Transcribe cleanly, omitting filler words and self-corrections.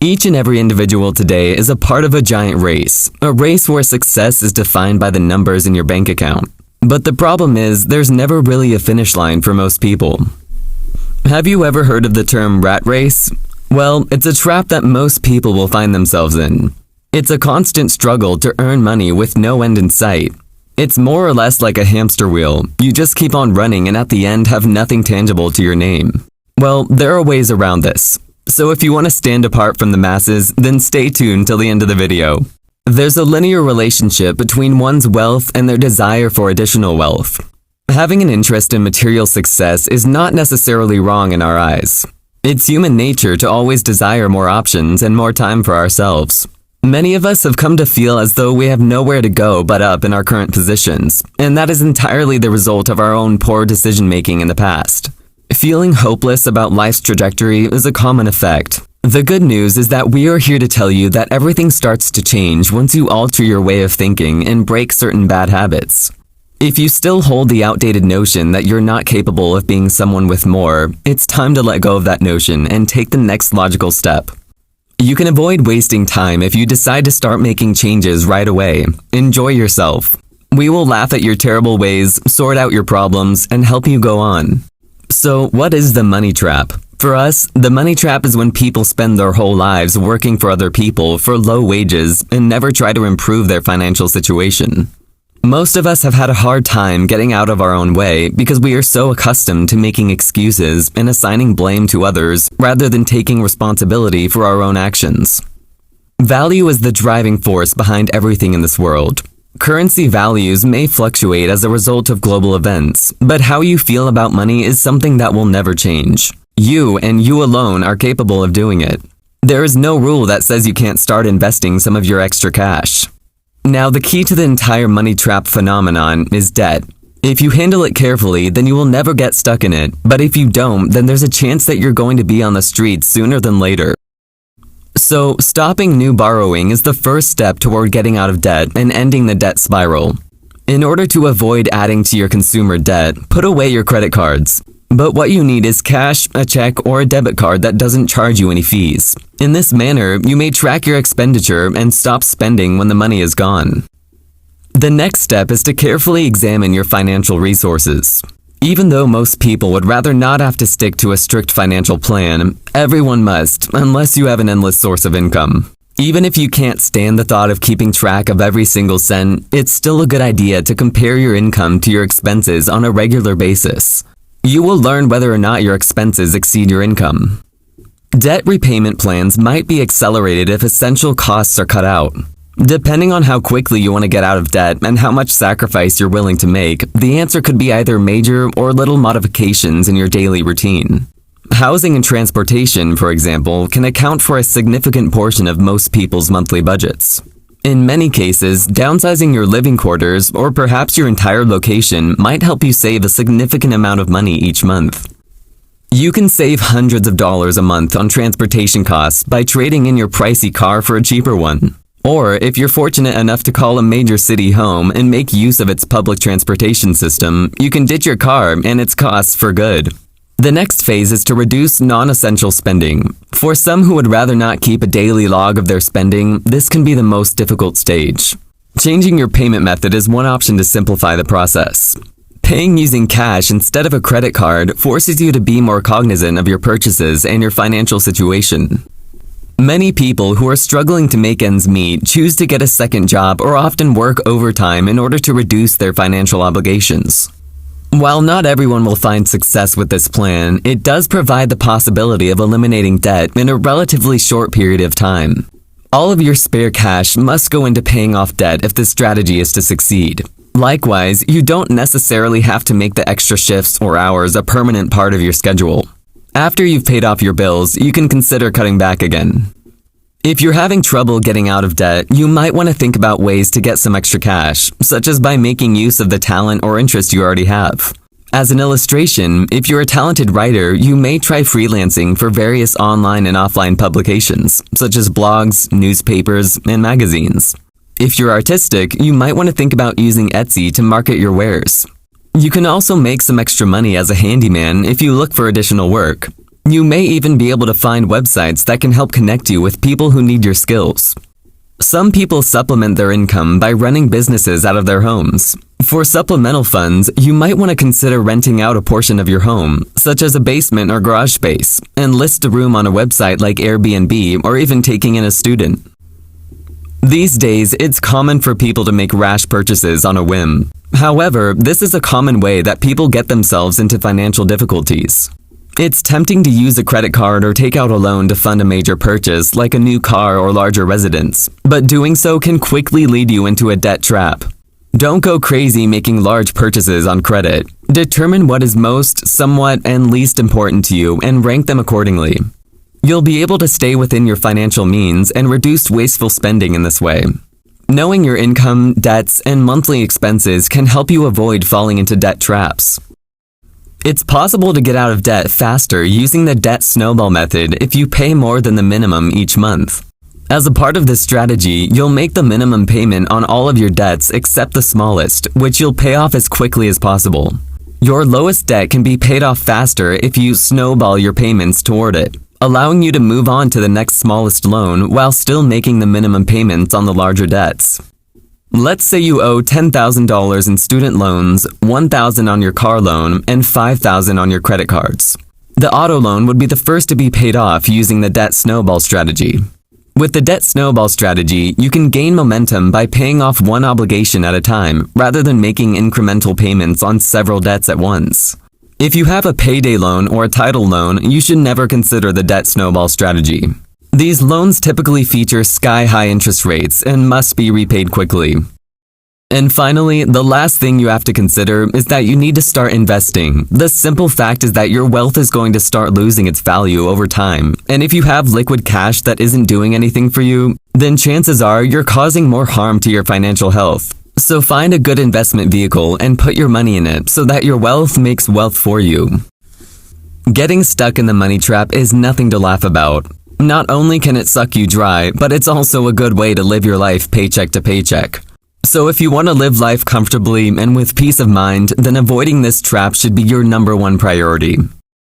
Each and every individual today is a part of a giant race, a race where success is defined by the numbers in your bank account. But the problem is, there's never really a finish line for most people. Have you ever heard of the term rat race? Well, it's a trap that most people will find themselves in. It's a constant struggle to earn money with no end in sight. It's more or less like a hamster wheel. You just keep on running and at the end have nothing tangible to your name. Well, there are ways around this. So if you want to stand apart from the masses, then stay tuned till the end of the video. There's a linear relationship between one's wealth and their desire for additional wealth. Having an interest in material success is not necessarily wrong in our eyes. It's human nature to always desire more options and more time for ourselves. Many of us have come to feel as though we have nowhere to go but up in our current positions, and that is entirely the result of our own poor decision-making in the past. Feeling hopeless about life's trajectory is a common effect. The good news is that we are here to tell you that everything starts to change once you alter your way of thinking and break certain bad habits. If you still hold the outdated notion that you're not capable of being someone with more, it's time to let go of that notion and take the next logical step. You can avoid wasting time if you decide to start making changes right away. Enjoy yourself. We will laugh at your terrible ways, sort out your problems, and help you go on. So, what is the money trap? For us, the money trap is when people spend their whole lives working for other people for low wages and never try to improve their financial situation. Most of us have had a hard time getting out of our own way because we are so accustomed to making excuses and assigning blame to others rather than taking responsibility for our own actions. Value is the driving force behind everything in this world. Currency values may fluctuate as a result of global events, but how you feel about money is something that will never change. You and you alone are capable of doing it. There is no rule that says you can't start investing some of your extra cash. Now, the key to the entire money trap phenomenon is debt. If you handle it carefully, then you will never get stuck in it, but if you don't, then there's a chance that you're going to be on the streets sooner than later. So, stopping new borrowing is the first step toward getting out of debt and ending the debt spiral. In order to avoid adding to your consumer debt, put away your credit cards. But what you need is cash, a check, or a debit card that doesn't charge you any fees. In this manner, you may track your expenditure and stop spending when the money is gone. The next step is to carefully examine your financial resources. Even though most people would rather not have to stick to a strict financial plan, everyone must, unless you have an endless source of income. Even if you can't stand the thought of keeping track of every single cent, it's still a good idea to compare your income to your expenses on a regular basis. You will learn whether or not your expenses exceed your income. Debt repayment plans might be accelerated if essential costs are cut out. Depending on how quickly you want to get out of debt and how much sacrifice you're willing to make, the answer could be either major or little modifications in your daily routine. Housing and transportation, for example, can account for a significant portion of most people's monthly budgets. In many cases, downsizing your living quarters or perhaps your entire location might help you save a significant amount of money each month. You can save hundreds of dollars a month on transportation costs by trading in your pricey car for a cheaper one. Or, if you're fortunate enough to call a major city home and make use of its public transportation system, you can ditch your car and its costs for good. The next phase is to reduce non-essential spending. For some who would rather not keep a daily log of their spending, this can be the most difficult stage. Changing your payment method is one option to simplify the process. Paying using cash instead of a credit card forces you to be more cognizant of your purchases and your financial situation. Many people who are struggling to make ends meet choose to get a second job or often work overtime in order to reduce their financial obligations. While not everyone will find success with this plan, it does provide the possibility of eliminating debt in a relatively short period of time. All of your spare cash must go into paying off debt if this strategy is to succeed. Likewise, you don't necessarily have to make the extra shifts or hours a permanent part of your schedule. After you've paid off your bills, you can consider cutting back again. If you're having trouble getting out of debt, you might want to think about ways to get some extra cash, such as by making use of the talent or interest you already have. As an illustration, if you're a talented writer, you may try freelancing for various online and offline publications, such as blogs, newspapers, and magazines. If you're artistic, you might want to think about using Etsy to market your wares. You can also make some extra money as a handyman if you look for additional work. You may even be able to find websites that can help connect you with people who need your skills. Some people supplement their income by running businesses out of their homes. For supplemental funds, you might want to consider renting out a portion of your home, such as a basement or garage space, and list a room on a website like Airbnb or even taking in a student. These days, it's common for people to make rash purchases on a whim. However, this is a common way that people get themselves into financial difficulties. It's tempting to use a credit card or take out a loan to fund a major purchase like a new car or larger residence, but doing so can quickly lead you into a debt trap. Don't go crazy making large purchases on credit. Determine what is most, somewhat, and least important to you and rank them accordingly. You'll be able to stay within your financial means and reduce wasteful spending in this way. Knowing your income, debts, and monthly expenses can help you avoid falling into debt traps. It's possible to get out of debt faster using the debt snowball method if you pay more than the minimum each month. As a part of this strategy, you'll make the minimum payment on all of your debts except the smallest, which you'll pay off as quickly as possible. Your lowest debt can be paid off faster if you snowball your payments toward it, allowing you to move on to the next smallest loan while still making the minimum payments on the larger debts. Let's say you owe $10,000 in student loans, $1,000 on your car loan, and $5,000 on your credit cards. The auto loan would be the first to be paid off using the debt snowball strategy. With the debt snowball strategy, you can gain momentum by paying off one obligation at a time rather than making incremental payments on several debts at once. If you have a payday loan or a title loan, you should never consider the debt snowball strategy. These loans typically feature sky-high interest rates and must be repaid quickly. And finally, the last thing you have to consider is that you need to start investing. The simple fact is that your wealth is going to start losing its value over time, and if you have liquid cash that isn't doing anything for you, then chances are you're causing more harm to your financial health. So find a good investment vehicle and put your money in it so that your wealth makes wealth for you. Getting stuck in the money trap is nothing to laugh about. Not only can it suck you dry, but it's also a good way to live your life paycheck to paycheck. So if you want to live life comfortably and with peace of mind, then avoiding this trap should be your #1 priority.